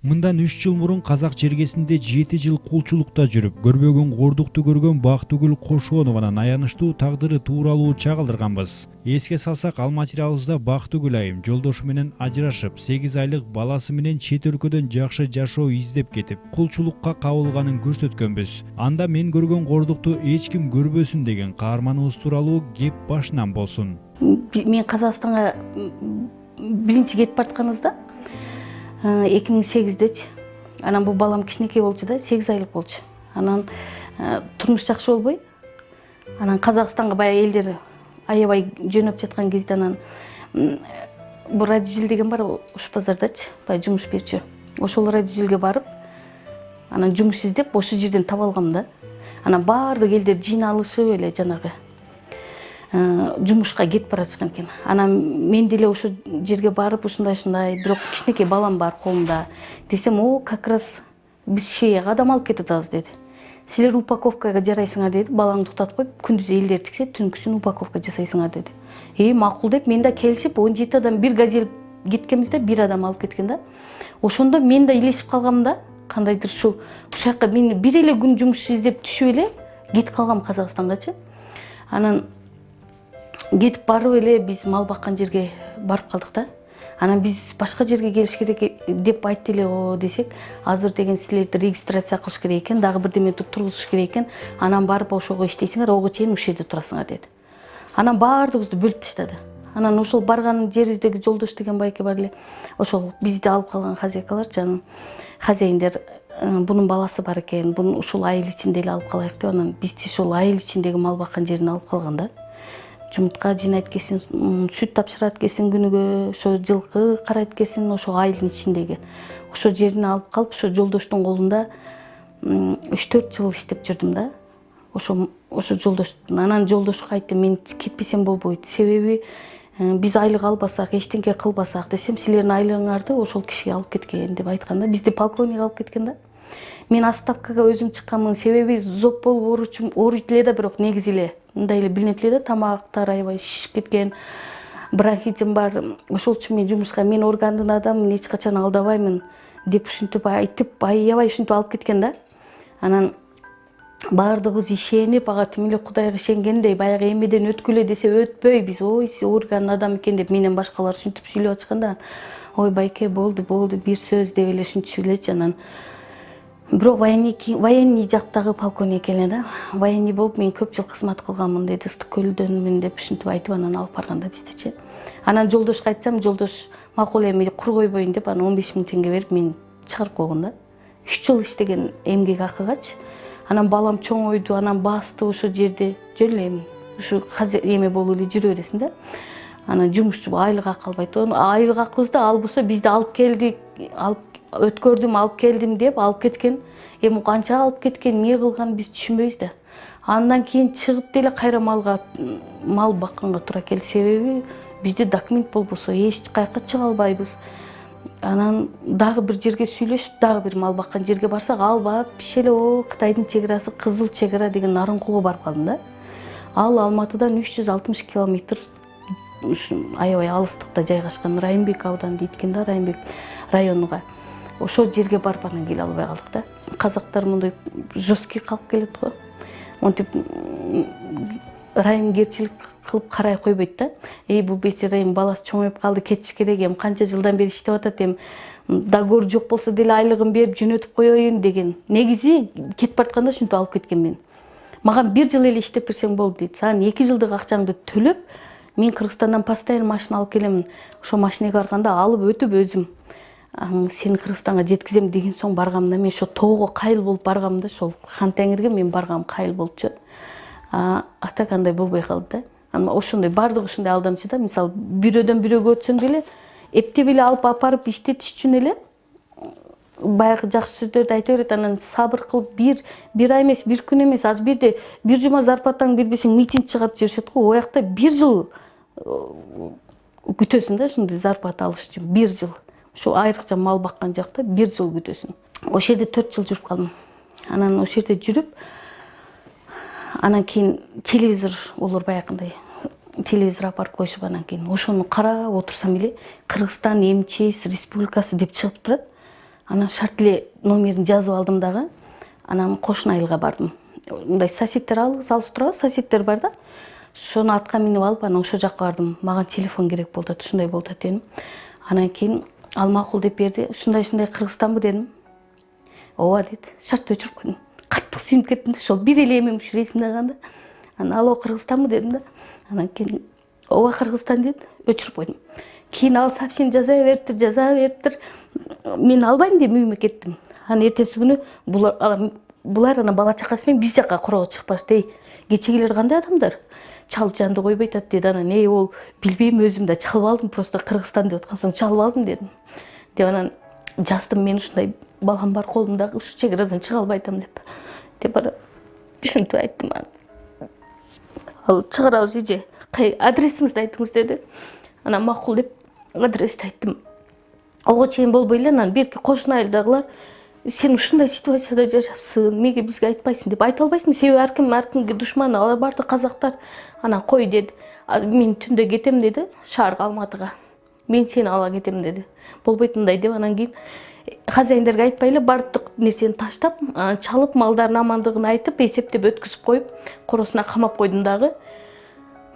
Мындан 3 жыл мурун Казак жергесинде 7 жыл кулчулукта жүрүп, көрбөгөн кордукту көргөн Бактыгүл Кошонованын аянычтуу тагдыры тууралуу чагылдырганбыз. Эске салсак, ал материалыбызда Бактыгүл айым жолдошу менен ажырашып, 8 айлык баласы менен чет өлкөдөн жакшы жашоо издеп кетип, кулчулукка кабылганын көрсөткөнбүз. Анда мен көргөн кордукту эч ким көрбөсүн деген каарманыбыз тууралуу кеп башынан болсун. Мен Казакстанга биринчи кетип баратканыбызда 2008-дечи. Анан бул балам кичинекей болчу да, 8 айлык болчу. Анан турмуш жакшы болбой, анан Казакстанга баягы элдер аябай жөнөп жаткан кезде анан бул радиожил деген бар Уш базардачы, баягы жумуш берчү. Ошол радиожилге барып, анан жумуш издеп, ошол жерден таап алгам да. Анан баардык элдер жыйналышып эле жанагы жумушка кетип бара жаткан экен. Анан мен деле ошо жерге барып, ушундай, бирок кичинекей балам бар колумда. Десем, как раз биз Шеяга адам алып кетатабыз деди. Силер упаковкага жарайсыңар деди, балаңды уктатып коюп, күндүз элдер тиксе, түнкүсүн упаковка жасайсыңар деди. Макул деп мен да келишип, 17 адам бир газель кеткенбизде, бир адам алып кеткен да. Ошондо мен да илешип калгам да, кандайдыр ушул жака мен бир эле күн жумуш издеп түшүп эле кетип калгам Казакстангачы. Анан кетип барып эле биз мал баккан жерге барып калдык да. Анан биз башка жерге келиш керек деп айтты эле десек, азыр деген силерди регистрация кылыш керек экен, дагы бирдеме тургузуш керек экен. Анан барып ошого иштейсиңер, ого чейин ушул жерде турасыңар деди. Анан баардыгыбызды бөлүп таштады. Анан ошол барган жерибиздеги жолдош деген байке бар эле. Ошол бизди алып калган хозяйкалар, жана хозяиндер бунун баласы бар экен, бунун ушул айыл ичинде эле алып калайык деп, анан бизди ошол айыл ичиндеги мал баккан жерине алып калган да. Жумуртка жыйнайт экенсиң, сүт тапшырат экенсиң күнүгө, ошо жылкы карайт экенсиң, ошо айылдын ичиндеги. Ошо жерине алып калып, ошо жолдоштун колунда 3-4 жыл иштеп жүрдүм да. Ошо жолдоштун. Анан жолдошко айттым, мен кетпесем болбойт. Себеби биз айлык албасак, эчтеке кылбасак десем, силердин айлыгыңарды ошол киши алып кеткен деп айтканда, бизди полковник алып кеткен да. Мен отставкага өзүм чыкканмын, себеби зоб болуп ооруйт эле да, бирок негизи эле мындай эле билинет эле да, тамактар аябай шишип кеткен, бронхитим бар. Ошол үчүн мен жумушка, мен органдын адаммын, эч качан алдабаймын деп ушинтип айтып, аябай ушинтип алып кеткен да. Анан баардыгыбыз ишенип, ага тим эле Кудайга ишенгендей, баягы эмеден өткүлө десе өтпөй, биз органдын адамы экен деп менен башкалар ушинтип сүйлөп атышканда, байке болду, бир сөз деп эле ушинтип элечи. Анан бирок военный жактагы полковник эле да. Военный болуп мен көп жыл кызмат кылганмын деди, ыстык көлдөнмүн деп ушинтип айтып, анан алып барганда биздичи. Анан жолдошко айтсам, жолдош макул эми кур койбойн деп, анан 15 000 теңге берип мен чыгарып койгон да. 3 жыл иштеген эмгек акыгачы. Анан балам чоңойду, анан басты ошо жерде. Жөн эле ушу эме болуп эле жүрө бересиң да. Анан жумушчу айлык акы албайт. Айлык акыбызды албаса бизди алып келдик, өткөрдүм, алып келдим деп алып кеткен. Эми канча алып кеткен, эмне кылган биз түшүнбөйбүз да. Андан кийин чыгып деле кайра мал бакканга туура келди. Себеби бизде документ болбосо эч кайка чыга албайбыз. Анан дагы бир жерге сүйлөшүп, дагы бир мал баккан жерге барсак, албап, эле Кытайдын чек арасы, Кызыл чек ара деген Нарынкулга барып калдым да. Ал Алматыдан 360 километр аябай алыстыкта жайгашкан, Райымбек ауданы дейт экен да, Райымбек районуга. Ошол жерге барып анан келе албай калдык да. Казактар мындай жесткий калып келет го. Монтип райымгерчилик кылып карай койбойт да. Бул бечара баласы чоңоюп калды, кетиш керек, эми канча жылдан бери иштеп атат, эми договор жок болсо деле айлыгын берип жөнөтүп коеюн деген. Негизи кетип баратканда ушинтип алып кеткен мен. Мага 1 жыл эле иштеп берсең болду дейт. Сага 2 жылдык акчаңды төлөп, мен Кыргызстандан постоянно машина алып келемин. Ошо машинеге барганда алып өтүп өзүм сени Кыргызстанга жеткизем деген соң баргамда, мен ошо тоого кайыл болуп баргамда, ошол Хан Теңирге мен баргам кайыл болчу. Ата кандай болбой калды да. Анан ошондой бардыгы ушундай алдамчы да. Мисалы, бирөөдөн бирөөгө өтсөң деле эптеп эле алып апарып иштетиш үчүн эле баягы жакшы сөздөрдү айта берет. Анан сабыр кылып бир ай эмес, бир күн эмес, аз бирде бир жума зарплатаңды бербесең митинг чыгап жүрүшөт го. Оякта 1 жыл күтөсүң да, ушундай зарплата алыш үчүн 1 жыл. Ошо айрыкча мал баккан жакта 1 жыл күтөсүң. Ошол жерде 4 жыл жүрүп калдым. Анан ошол жерде жүрүп, анан кийин телевизор болор баягындай. Телевизор апарып коюшуп, анан кийин ошону карап отурсам эле Кыргызстан МЧС республикасы деп чыгып турат. Анан шарт эле номерин жазып алдым дагы. Анан кошуна айылга бардым. Мындай соседтер алыс турган соседтер бар да. Шону атка минип алып, анан ошол жакка бардым. Мага телефон керек болуп атат, ушундай болуп атат дедим. Анан кийин ал макул деп берди. Ушундай Кыргызстанбы дедим. Ооба деди. Шартты өчүрүп койдум. Каттык сүйүнүп кеттим да, ошол бир эле эмем ушу ресимди алганда. Анан алло Кыргызстанбы дедим да. Анан кийин ооба Кыргызстан деди, өчүрүп койдум. Кийин ал сообщение жаза бериптир. Мен албайм деп үйүмө кеттим. Анан эртеси күнү булар анан бала чакасы менен биз жакка короо чыгып барышты. Кечегилер кандай адамдар? Чалып жанды койбой атат деди. Анан ол билбейм, өзүм да чалып алдым, просто Кыргызстан деп аткан соң чалып алдым дедим. Деп анан жаздым, мен ушундай балам бар колумда, ушу чек арадан чыга албай атам деп ана ушинтип айттым. Ал чыгарабыз эже, адресиңизди айтыңыз деди. Анан макул деп адрести айттым. Ого чейин болбой эле анан берки кошуна айылдагылар сен ушундай ситуацияда жашапсың, эмнеге бизге айтпайсың деп айта албайсың, себеби ар кимге душман, алар баардык казактар. Анан кой деди. Мен түндө кетем деди, шаарга Алматыга. Мен сени ала кетем деди. Болбойт мындай деп анан кийин хозяиндерге айтпай эле баардык нерсени таштап, чалып, малдардын амандыгын айтып, эсептеп өткүзүп коюп, коросуна камап койдум дагы.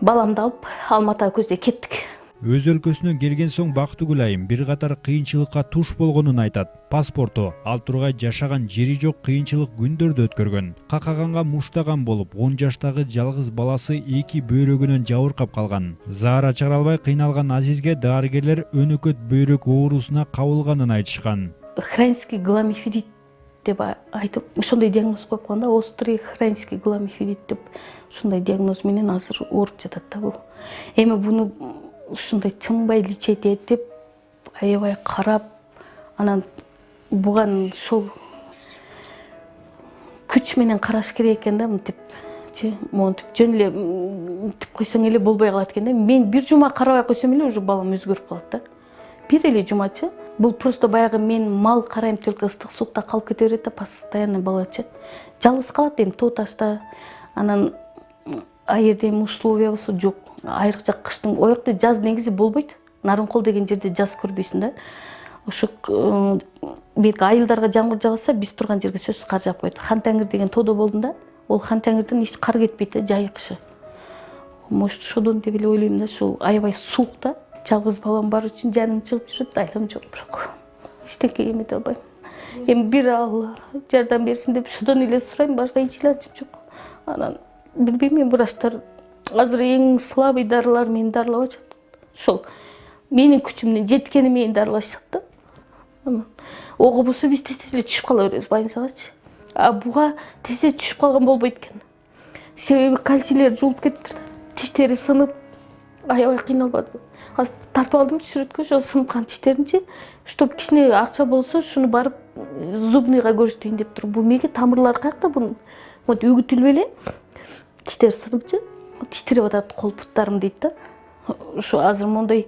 Баламды алып Алматыга көздөй кеттик. Өз өлкөсүнөн келген соң Бактыгүл айым бир катар кыйынчылыкка туш болгонун айтат. Паспорту, ал тургай жашаган жери жок кыйынчылык күндөрдү өткөргөн. Какаганга муштаган болуп, 10 жаштагы жалгыз баласы 2 бөйрөгүнөн жабыркап калган. Заара чыгара албай кыйналган Азизге дарыгерлер өнөкөт бөйрөк оорусуна кабылганын айтышкан. Хронический гломиферит деп айтып, ошондой диагноз коюп койгон да, острый хронический гломиферит деп ушундай диагноз менен азыр ооруп жатат да бул. Эми буну ушундай чынбай лечить этип, аябай карап, анан буган ошол күч менен караш керек экен да, мынтипчи, монтип жөн эле мынтип койсоң эле болбой калат экен да. Мен бир жума карабай койсом эле уже балам өзгөрүп калат да. Бир эле жумачы. Бул просто баягы мен мал карайм, только ыстык сукта калып кете берет да, постоянно балачы. Жалгыз калат эми тоо ташта. Анан аерде эми условиябызы жок. Айрыкча кыштын, оякта жаз негизи болбойт. Нарынкол деген жерде жаз көрбөйсүң да. Ошо бирки айылдарга жамгыр жагса, биз турган жерге сөзсүз кар жаап коет. Хан Таңир деген тоодо болдум да. Ол Хан Таңирден эч кар кетпейт да, жай кышы. Может, ошодон деп эле ойлойм да, ушул аябай суук да. Жалгыз балам бар үчүн жаным чыгып жүрөт, айлам жок бирок. Эчтеке эмете албайм. Эми бир Алла жардам берсин деп ошодон эле сурайм, башка эч илажым жок. Анан билбейм, мен врачтар азыр эң слабый дарылар мени дарылап атышат. Ошол менин күчүмдүн жеткени мени дарылашат да. Анан ого болсо биз тез эле түшүп кала беребиз больницагачы. А буга тез эле түшүп калган болбойт экен. Себеби кальцийлер жуулуп кетти да. Тиштери сынып, аябай кыйналбады. Азыр тартып алдым сүрөткө, ошо сыныккан тиштеринчи, чтоб кичине акча болсо, шуну барып зубныйга көрсөтөйүн деп туруп. Бул меге тамырлары каякта бунун? Вот үгүтүлүп эле тиштер сыныпчы, титиреп атат кол буттарым дейт да. Ошо азыр мондой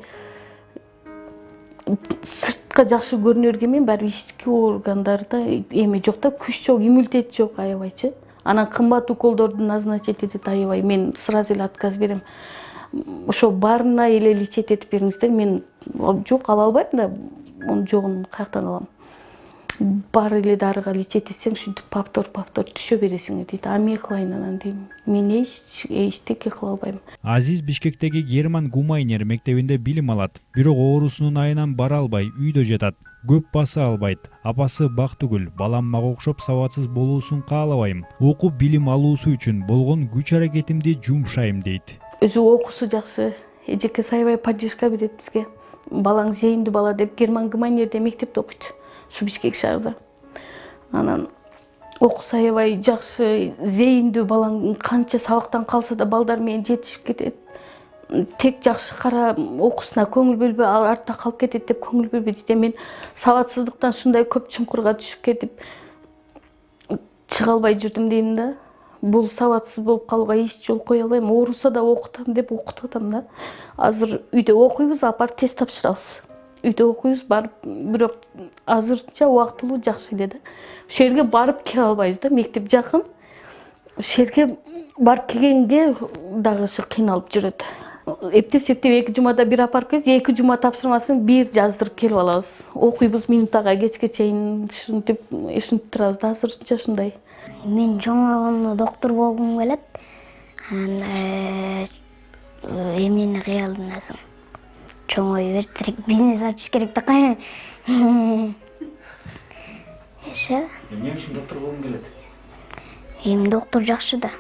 сыртка жакшы көрүнө бергенмен барып ички органдарда эме жок да, күч жок, иммунитет жок аябайчы. Анан кымбат уколдорду назначить этет аябай. Мен сразу эле отказ берем. Ошо баарына эле лечить этип бериңиздер. Мен жок ала албайм да, онун жогун каяктан алам. Баары эле дарыга лечить этсең, ушинтип повтор түшө бересиң дейт. А мен кылайын анан дейм. Мен эчтеке кыла албайм. Азиз Бишкектеги Герман Гумайнер мектебинде билим алат. Бирок оорусунун айынан бара албай, үйдө жатат. Көп баса албайт. Апасы Бактыгүл, балам мага окшоп сабатсыз болуусун каалабайм. Окуп билим алуусу үчүн болгон күч аракетимди жумшайм дейт. Өзү окуусу жакшы, эжекеси аябай поддержка берет бизге. Балаң зейиндүү бала деп Герман Гумайнерде мектепте окуйт, ушу Бишкек шаарда. Анан окуусу аябай жакшы, зейиндүү балаң канча сабактан калса да балдар менен жетишип кетет. Тек жакшы кара, окуусуна көңүл бөлбөй, артта калып кетет деп көңүл бөлбөй дейт. Мен сабатсыздыктан ушундай көп чуңкурга түшүп кетип чыга албай жүрдүм дейм да. Бул сабатсыз болуп калууга эч жол кое албайм. Ооруса да окутам деп окутуп атам да. Азыр үйдө окуйбуз, апарып тест тапшырабыз. Үйдө окуйбуз, барып, бирок азырча убактылуу жакшы эле да. Ошол жерге барып келе албайбыз да, мектеп жакын. Ошол жерге барып келгенге дагы кыйналып жүрөт. эптеп септеп 2 жумада бир апарып келебиз, 2 жума тапшырмасын бир жаздырып келип алабыз. Окуйбуз минутага кечке чейин ушинтип турабыз да, азырынча ушундай. Мен чоңойгондо доктор болгум келет. Анан эмнени кыялдынасың? Чоңой бертерек бизнес ачыш керек да кая. Эше. Эмне үчүн доктор болгуң келет? Доктор жакшы да.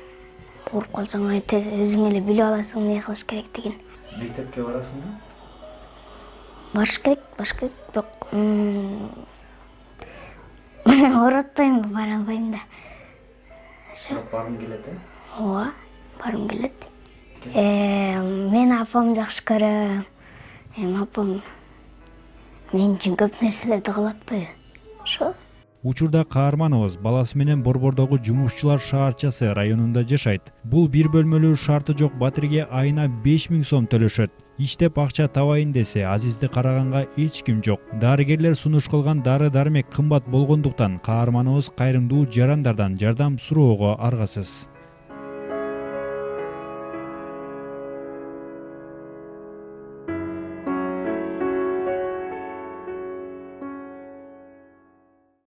Ооруп калсаң өзүң эле билип аласың эмне кылыш керектигин. Мектепке барасыңбы? Барыш керек, бирок ооротпойм, бара албайм да. Баргың келет, Ооба, баргым келет. Мен апам жакшы көрөм. Апам мен үчүн көп нерселерди кылып атпайбы? Ошо. Учурда каарманыбыз баласы менен Борбордогу Жумушчулар шаарчасы районунда жашайт. Бул бир бөлмөлүү шарты жок батирге айына 5000 сом төлөшөт. Иштеп акча табайын десе Азизди караганга эч ким жок. Дарыгерлер сунуш кылган дары-дармек кымбат болгондуктан каарманыбыз кайрымдуу жарандардан жардам суроого аргасыз.